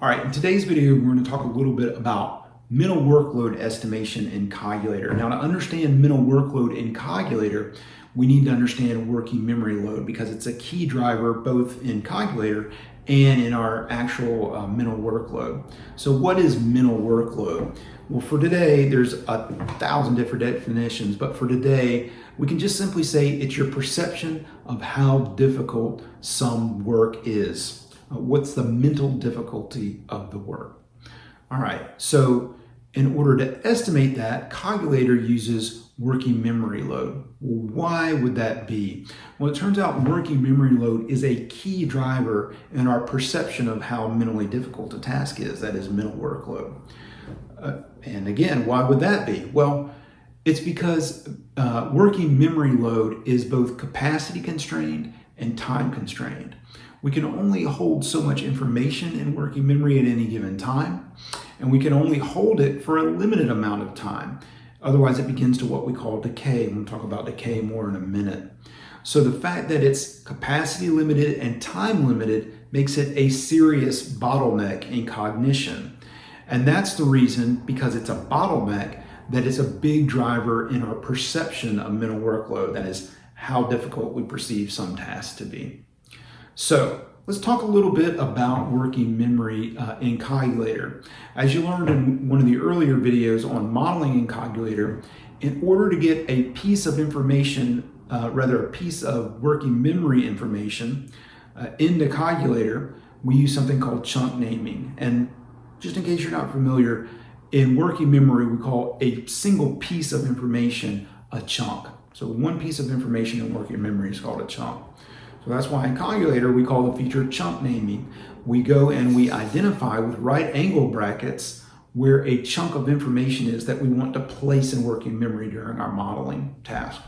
All right, in today's video, we're going to talk a little bit about mental workload estimation in Cogulator. Now, to understand mental workload in Cogulator, we need to understand working memory load because it's a key driver both in Cogulator and in our actual mental workload. So what is mental workload? Well, for today, there's 1,000 different definitions, but for today, we can just simply say it's your perception of how difficult some work is. What's the mental difficulty of the work? All right, so in order to estimate that, Cogulator uses working memory load. Well, why would that be? Well, it turns out working memory load is a key driver in our perception of how mentally difficult a task is, that is mental workload. And again, why would that be? Well, it's because working memory load is both capacity constrained and time constrained. We can only hold so much information in working memory at any given time, and we can only hold it for a limited amount of time. Otherwise, it begins to what we call decay. We'll talk about decay more in a minute. So the fact that it's capacity limited and time limited makes it a serious bottleneck in cognition. And that's the reason, because it's a bottleneck, that it's a big driver in our perception of mental workload. That is how difficult we perceive some tasks to be. So let's talk a little bit about working memory in Cogulator. As you learned in one of the earlier videos on modeling in Cogulator, in order to get a piece of information, a piece of working memory information into Cogulator, we use something called chunk naming. And just in case you're not familiar, in working memory, we call a single piece of information a chunk. So one piece of information in working memory is called a chunk. So that's why in Cogulator, we call the feature chunk naming. We go and we identify with right angle brackets where a chunk of information is that we want to place in working memory during our modeling task.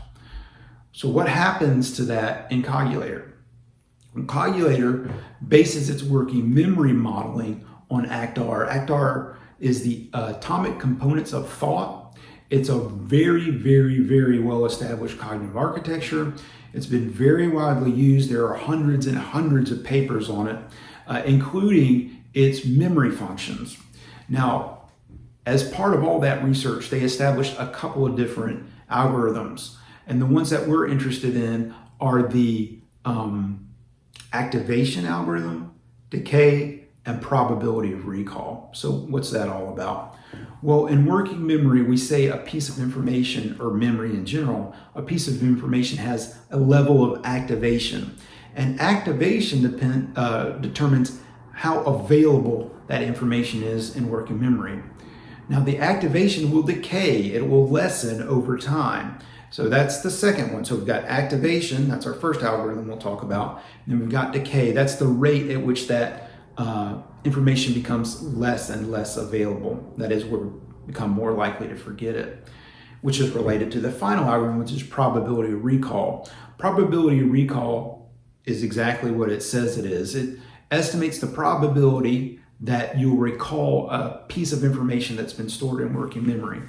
So what happens to that in Cogulator? Cogulator bases its working memory modeling on ACT-R. ACT-R is the atomic components of thought. It's a very, very, very well-established cognitive architecture. It's been very widely used. There are hundreds and hundreds of papers on it, including its memory functions. Now, as part of all that research, they established a couple of different algorithms. And the ones that we're interested in are the activation algorithm, decay, and probability of recall. So what's that all about? Well, in working memory, we say a piece of information, or memory in general, a piece of information has a level of activation. And activation determines how available that information is in working memory. Now, the activation will decay. It will lessen over time. So that's the second one. So we've got activation. That's our first algorithm we'll talk about. And then we've got decay. That's the rate at which that information becomes less and less available. That is, we become more likely to forget it, which is related to the final algorithm, which is probability of recall. Probability of recall is exactly what it says it is. It estimates the probability that you'll recall a piece of information that's been stored in working memory.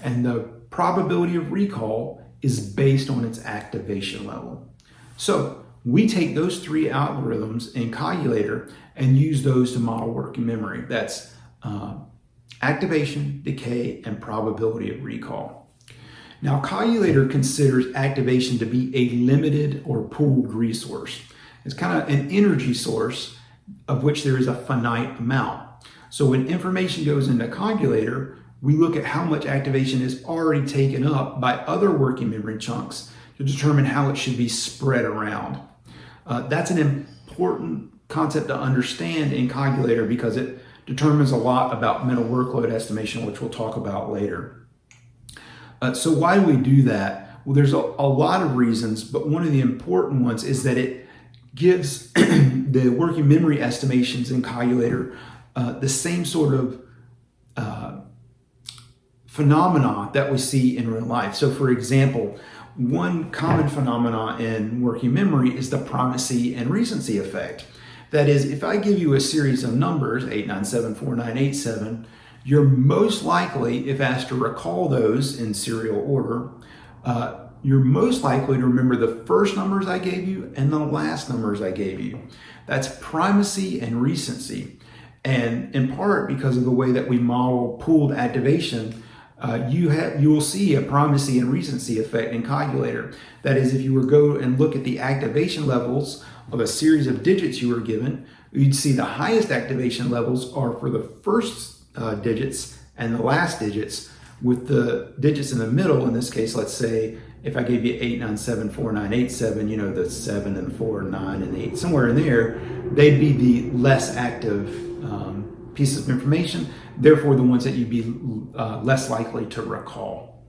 And the probability of recall is based on its activation level. So we take those three algorithms in Cogulator and use those to model working memory. That's activation, decay, and probability of recall. Now, Cogulator considers activation to be a limited or pooled resource. It's kind of an energy source of which there is a finite amount. So when information goes into Cogulator, we look at how much activation is already taken up by other working memory chunks to determine how it should be spread around. That's an important concept to understand in Cogulator because it determines a lot about mental workload estimation, which we'll talk about later. So why do we do that? Well, there's a lot of reasons, but one of the important ones is that it gives the working memory estimations in Cogulator the same sort of phenomena that we see in real life. So for example, one common phenomena in working memory is the primacy and recency effect. That is, if I give you a series of numbers, 8974987, you're most likely, if asked to recall those in serial order, you're most likely to remember the first numbers I gave you and the last numbers I gave you. That's primacy and recency. And in part because of the way that we model pooled activation, you will see a primacy and recency effect in Cogulator. That is, if you were to go and look at the activation levels of a series of digits you were given, you'd see the highest activation levels are for the first digits and the last digits, with the digits in the middle. In this case, let's say if I gave you 8974987, you know, the 7 and 4, 9 and 8, somewhere in there, they'd be the less active pieces of information, therefore the ones that you'd be less likely to recall.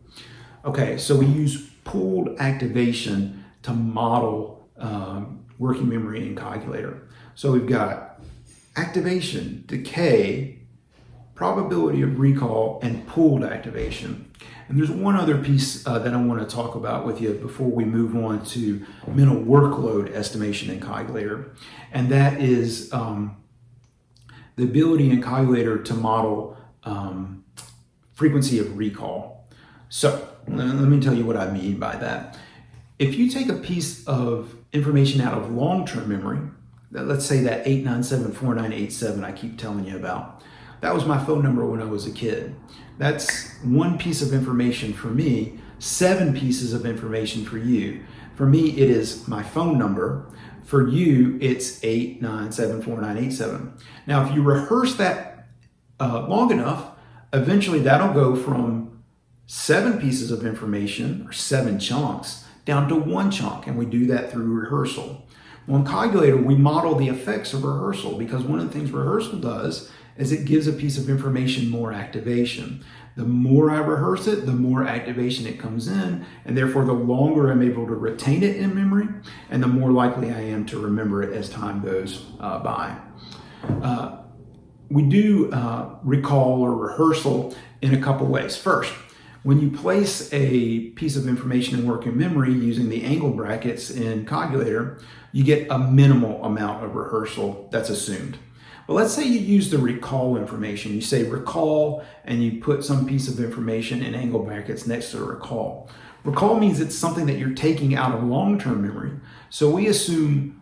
Okay, so we use pooled activation to model working memory in Cogulator. So we've got activation, decay, probability of recall, and pooled activation. And there's one other piece that I want to talk about with you before we move on to mental workload estimation in Cogulator, and that is the ability in Cogulator to model frequency of recall. So let me tell you what I mean by that. If you take a piece of information out of long-term memory, let's say that 8974987 I keep telling you about, that was my phone number when I was a kid. That's one piece of information for me, 7 pieces of information for you. For me, it is my phone number. For you, it's 8974987. Now, if you rehearse that long enough, eventually that'll go from 7 pieces of information, or 7 chunks, down to 1 chunk, and we do that through rehearsal. Well, in Cogulator, we model the effects of rehearsal, because one of the things rehearsal does is it gives a piece of information more activation. The more I rehearse it, the more activation it comes in, and therefore the longer I'm able to retain it in memory, and the more likely I am to remember it as time goes by. We do recall or rehearsal in a couple ways. First, when you place a piece of information in working memory using the angle brackets in Cogulator, you get a minimal amount of rehearsal that's assumed. But let's say you use the recall information. You say recall, and you put some piece of information in angle brackets next to recall. Recall means it's something that you're taking out of long-term memory. So we assume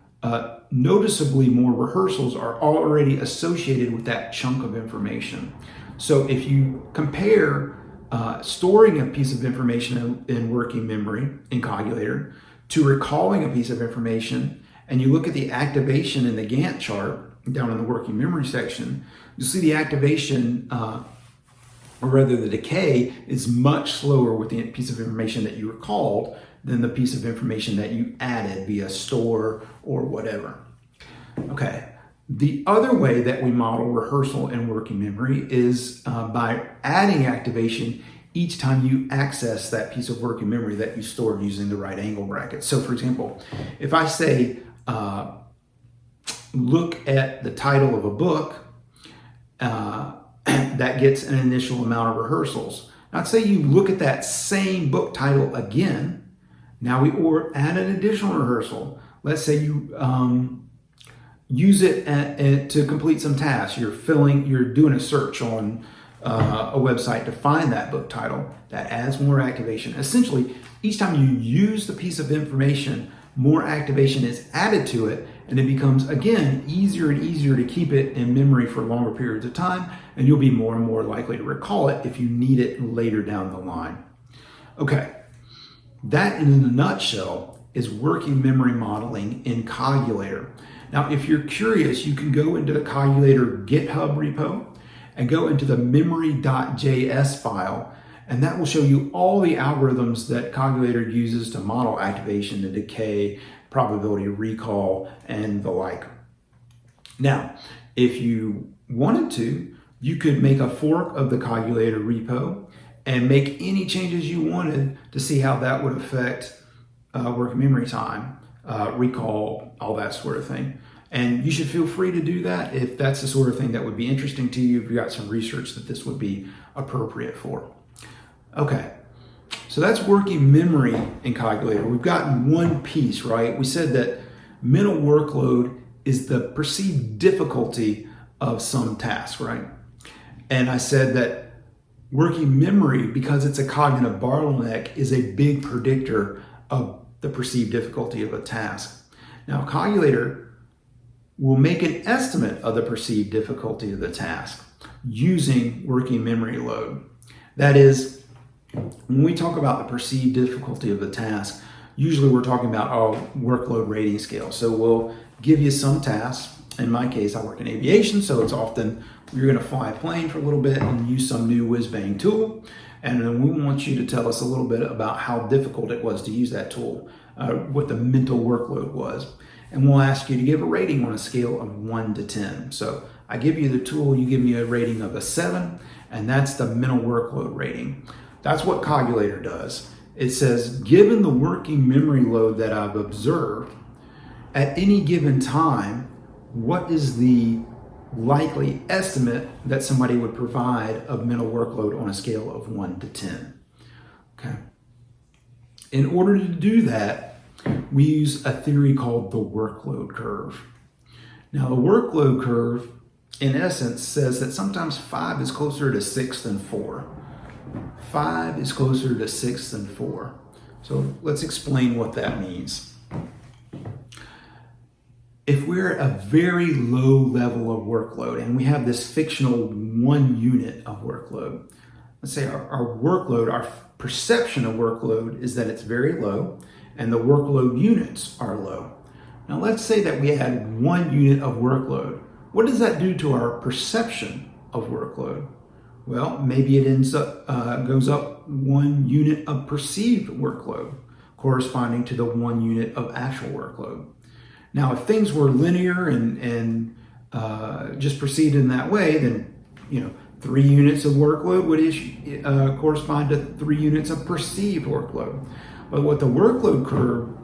noticeably more rehearsals are already associated with that chunk of information. So if you compare storing a piece of information in working memory in Cogulator to recalling a piece of information, and you look at the activation in the Gantt chart down in the working memory section, you'll see the activation, or rather the decay, is much slower with the piece of information that you recalled than the piece of information that you added via store or whatever. Okay, the other way that we model rehearsal in working memory is by adding activation each time you access that piece of working memory that you stored using the right angle bracket. So for example, if I say, look at the title of a book, that gets an initial amount of rehearsals. Now, let's say you look at that same book title again. Now we add an additional rehearsal. Let's say you use it to complete some tasks. You're doing a search on a website to find that book title. That adds more activation. Essentially, each time you use the piece of information, more activation is added to it, and it becomes, again, easier and easier to keep it in memory for longer periods of time, and you'll be more and more likely to recall it if you need it later down the line. Okay, that in a nutshell is working memory modeling in Cogulator. Now, if you're curious, you can go into the Cogulator GitHub repo and go into the memory.js file, and that will show you all the algorithms that Cogulator uses to model activation and decay, probability of recall, and the like. Now, if you wanted to, you could make a fork of the Cogulator repo and make any changes you wanted to see how that would affect working memory time, recall, all that sort of thing. And you should feel free to do that if that's the sort of thing that would be interesting to you, if you got some research that this would be appropriate for. Okay, so that's working memory in Cogulator. We've gotten one piece, right? We said that mental workload is the perceived difficulty of some task, right? And I said that working memory, because it's a cognitive bottleneck, is a big predictor of the perceived difficulty of a task. Now, Cogulator will make an estimate of the perceived difficulty of the task using working memory load. That is, when we talk about the perceived difficulty of the task, usually we're talking about our workload rating scale. So we'll give you some tasks. In my case, I work in aviation, so it's often you're going to fly a plane for a little bit and use some new whiz-bang tool. And then we want you to tell us a little bit about how difficult it was to use that tool, what the mental workload was. And we'll ask you to give a rating on a scale of 1 to 10. So I give you the tool, you give me a rating of a 7, and that's the mental workload rating. That's what Cogulator does. It says, given the working memory load that I've observed, at any given time, what is the likely estimate that somebody would provide of mental workload on a scale of 1 to 10? Okay. In order to do that, we use a theory called the workload curve. Now, the workload curve, in essence, says that sometimes 5 is closer to 6 than 4. 5 is closer to 6 than 4. So let's explain what that means. If we're at a very low level of workload and we have this fictional 1 unit of workload, let's say our workload, our perception of workload is that it's very low and the workload units are low. Now let's say that we had 1 unit of workload. What does that do to our perception of workload? Well, maybe it goes up 1 unit of perceived workload, corresponding to the 1 unit of actual workload. Now, if things were linear and just proceeded in that way, then 3 units of workload would correspond to 3 units of perceived workload. But what the workload curve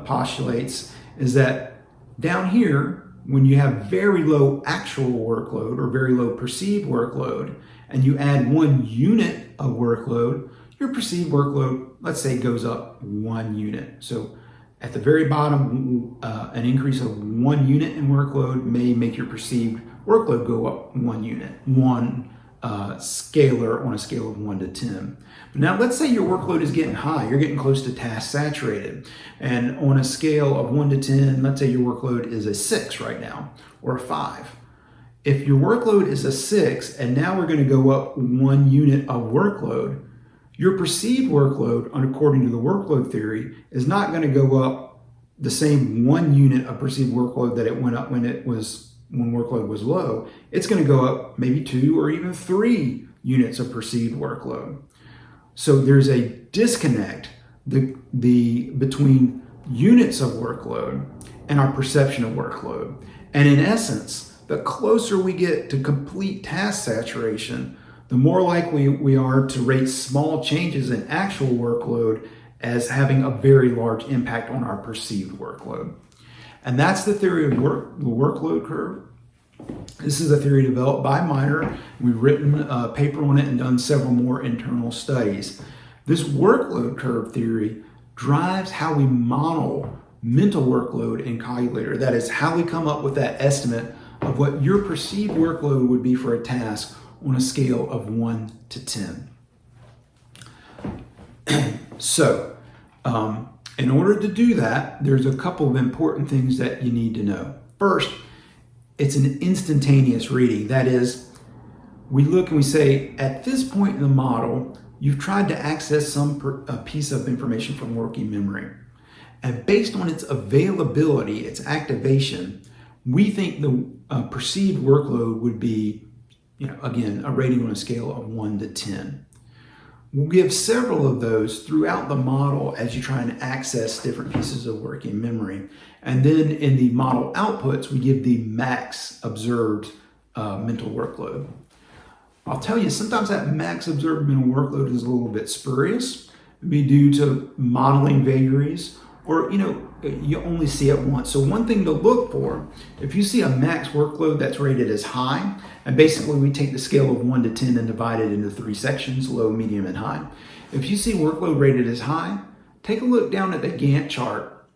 postulates is that down here, when you have very low actual workload or very low perceived workload, and you add 1 unit of workload, your perceived workload, let's say, goes up 1 unit. So at the very bottom, an increase of 1 unit in workload may make your perceived workload go up 1 unit, 1 scalar on a scale of 1 to 10. But now let's say your workload is getting high, you're getting close to task saturated. And on a scale of 1 to 10, let's say your workload is a 6 right now, or a 5. If your workload is a 6, and now we're going to go up 1 unit of workload, your perceived workload, according to the workload theory, is not going to go up the same 1 unit of perceived workload that it went up when workload was low. It's going to go up maybe 2 or even 3 units of perceived workload. So there's a disconnect between units of workload and our perception of workload. And in essence, the closer we get to complete task saturation, the more likely we are to rate small changes in actual workload as having a very large impact on our perceived workload. And that's the theory of the workload curve. This is a theory developed by Miner. We've written a paper on it and done several more internal studies. This workload curve theory drives how we model mental workload in Cogulator. That is how we come up with that estimate of what your perceived workload would be for a task on a scale of 1 to 10. So, in order to do that, there's a couple of important things that you need to know. First, it's an instantaneous reading. That is, we look and we say, at this point in the model, you've tried to access a piece of information from working memory. And based on its availability, its activation, we think the perceived workload would be, again, a rating on a scale of 1 to 10. We'll give several of those throughout the model as you try and access different pieces of working memory. And then in the model outputs, we give the max observed mental workload. I'll tell you, sometimes that max observed mental workload is a little bit spurious. It would be due to modeling vagaries, or you only see it once. So one thing to look for, if you see a max workload that's rated as high, and basically we take the scale of 1 to 10 and divide it into 3 sections, low, medium, and high. If you see workload rated as high, take a look down at the Gantt chart.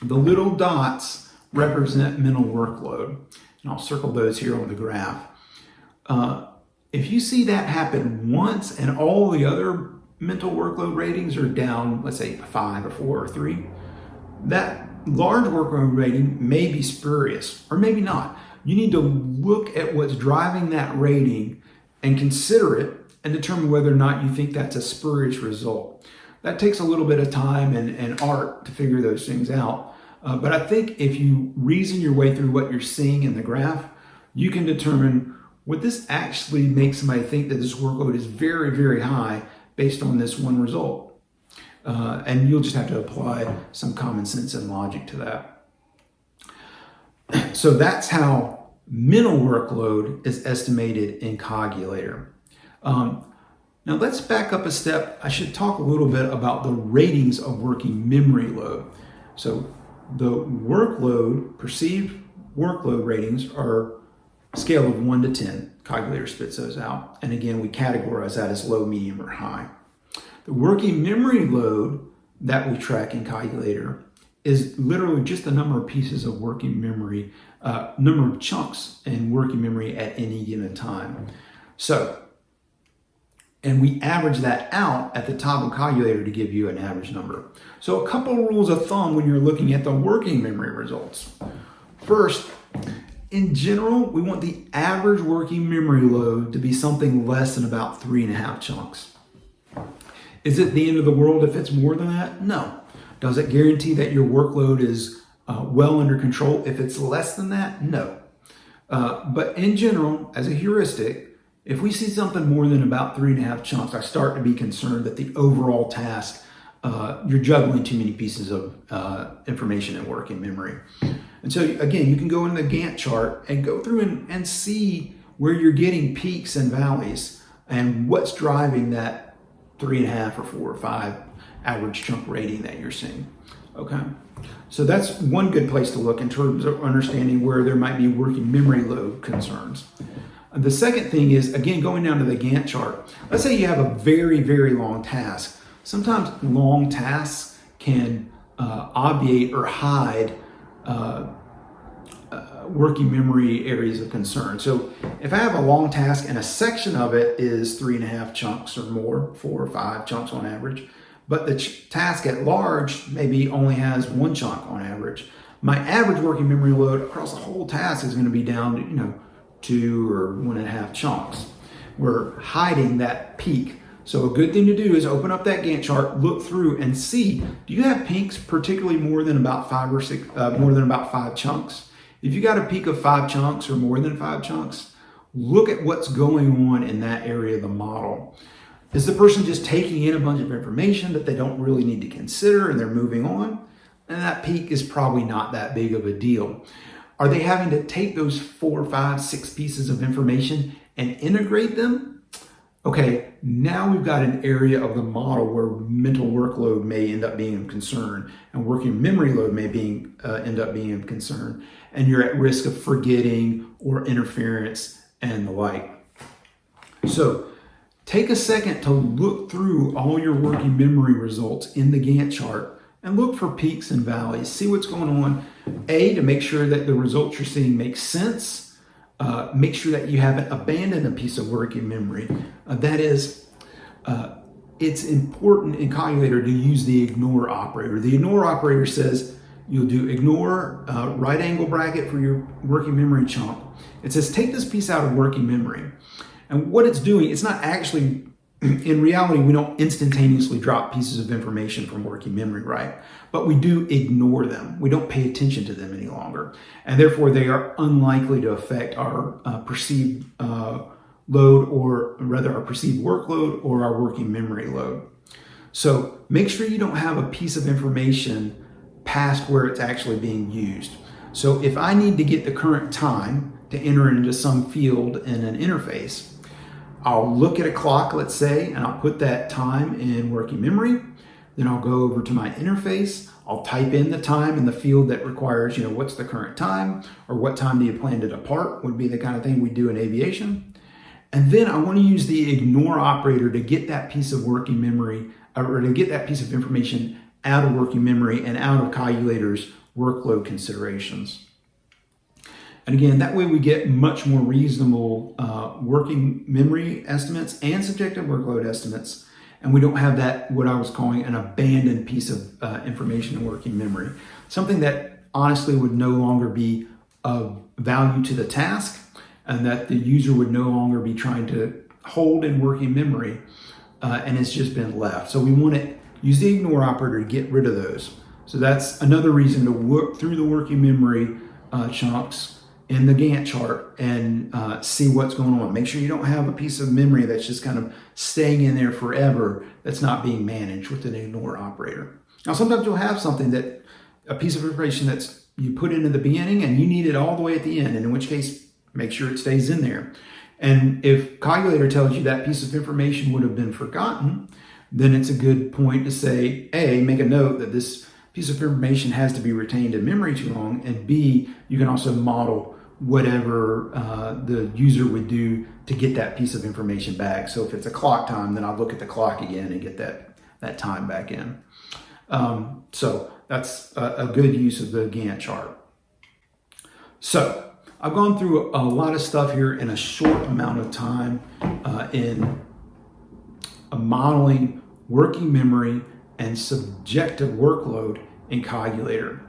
The little dots represent mental workload. And I'll circle those here on the graph. If you see that happen once and all the other mental workload ratings are down, let's say 5 or 4 or 3, that large workload rating may be spurious or maybe not. You need to look at what's driving that rating and consider it and determine whether or not you think that's a spurious result. That takes a little bit of time and art to figure those things out. But I think if you reason your way through what you're seeing in the graph, you can determine would this actually make somebody think that this workload is very, very high based on this one result. And you'll just have to apply some common sense and logic to that. So that's how mental workload is estimated in Cogulator. Now let's back up a step. I should talk a little bit about the ratings of working memory load. So the perceived workload ratings are a scale of 1 to 10. Cogulator spits those out. And again, we categorize that as low, medium, or high. The working memory load that we track in Cogulator is literally just the number of pieces of working memory, number of chunks in working memory at any given time. So, and we average that out at the top of Cogulator to give you an average number. So a couple of rules of thumb when you're looking at the working memory results. First, in general, we want the average working memory load to be something less than about 3.5 chunks. Is it the end of the world if it's more than that? No. Does it guarantee that your workload is well under control if it's less than that? No. But in general, as a heuristic, if we see something more than about 3.5 chunks, I start to be concerned that the overall task, you're juggling too many pieces of information in working memory. And so again, you can go in the Gantt chart and go through and see where you're getting peaks and valleys and what's driving that 3.5 or 4 or 5 average chunk rating that you're seeing. Okay, so that's one good place to look in terms of understanding where there might be working memory load concerns. The second thing is, again, going down to the Gantt chart. Let's say you have a very, very long task. Sometimes long tasks can obviate or hide working memory areas of concern. So if I have a long task and a section of it is 3.5 chunks or more, 4 or 5 chunks on average, but the task at large maybe only has 1 chunk on average, my average working memory load across the whole task is going to be down to 2 or 1.5 chunks. We're hiding that peak. So a good thing to do is open up that Gantt chart, look through and see, do you have peaks particularly more than about 5 or 6, more than about 5 chunks? If you got a peak of 5 chunks or more than 5 chunks, look at what's going on in that area of the model. Is the person just taking in a bunch of information that they don't really need to consider and they're moving on? And that peak is probably not that big of a deal. Are they having to take those 4, 5, 6 pieces of information and integrate them? Okay, now we've got an area of the model where mental workload may end up being of concern and working memory load may end up being of concern, and you're at risk of forgetting or interference and the like. So take a second to look through all your working memory results in the Gantt chart and look for peaks and valleys. See what's going on. To make sure that the results you're seeing make sense. Make sure that you haven't abandoned a piece of working memory. That is, it's important in Cogulator to use the ignore operator. The ignore operator says you'll do ignore right angle bracket for your working memory chunk. It says take this piece out of working memory. And what it's doing, it's not actually, in reality, we don't instantaneously drop pieces of information from working memory, right? But we do ignore them. We don't pay attention to them any longer. And therefore, they are unlikely to affect our perceived load, or rather our perceived workload or our working memory load. So make sure you don't have a piece of information past where it's actually being used. So if I need to get the current time to enter into some field in an interface, I'll look at a clock, let's say, and I'll put that time in working memory. Then I'll go over to my interface. I'll type in the time in the field that requires, what's the current time, or what time do you plan to depart would be the kind of thing we do in aviation. And then I want to use the ignore operator to get that piece of working memory, or to get that piece of information out of working memory and out of Cogulator's workload considerations. And again, that way we get much more reasonable working memory estimates and subjective workload estimates. and we don't have that, what I was calling an abandoned piece of information in working memory. Something that honestly would no longer be of value to the task, and that the user would no longer be trying to hold in working memory, and it's just been left. So we want to use the ignore operator to get rid of those. So that's another reason to work through the working memory chunks in the Gantt chart and see what's going on. Make sure you don't have a piece of memory that's just kind of staying in there forever that's not being managed with an ignore operator. Now, sometimes you'll have something that, a piece of information that's you put in at the beginning and you need it all the way at the end, and in which case, make sure it stays in there. And if Cogulator tells you that piece of information would have been forgotten, then it's a good point to say, A, make a note that this piece of information has to be retained in memory too long, and B, you can also model whatever the user would do to get that piece of information back. So if it's a clock time, then I'll look at the clock again and get that time back in. So that's a good use of the Gantt chart. So I've gone through a lot of stuff here in a short amount of time in modeling working memory and subjective workload in Cogulator.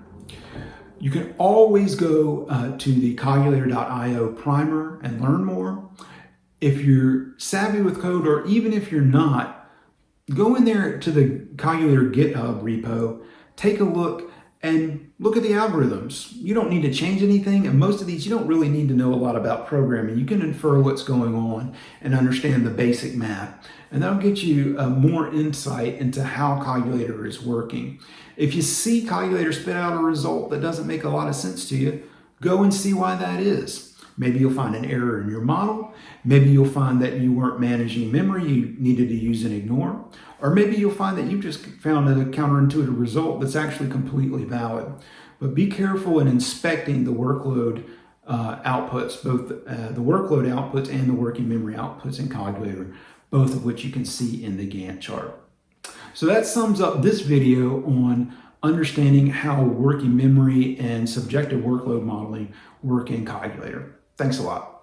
You can always go to the Cogulator.io primer and learn more. If you're savvy with code, or even if you're not, go in there to the Cogulator GitHub repo, take a look, and look at the algorithms. You don't need to change anything, and most of these you don't really need to know a lot about programming. You can infer what's going on and understand the basic math, and that'll get you more insight into how Cogulator is working. If you see Cogulator spit out a result that doesn't make a lot of sense to you, go and see why that is. Maybe you'll find an error in your model. Maybe you'll find that you weren't managing memory, you needed to use an ignore. Or maybe you'll find that you just found a counterintuitive result that's actually completely valid. But be careful in inspecting the workload outputs, both the workload outputs and the working memory outputs in Cogulator, both of which you can see in the Gantt chart. So that sums up this video on understanding how working memory and subjective workload modeling work in Cogulator. Thanks a lot.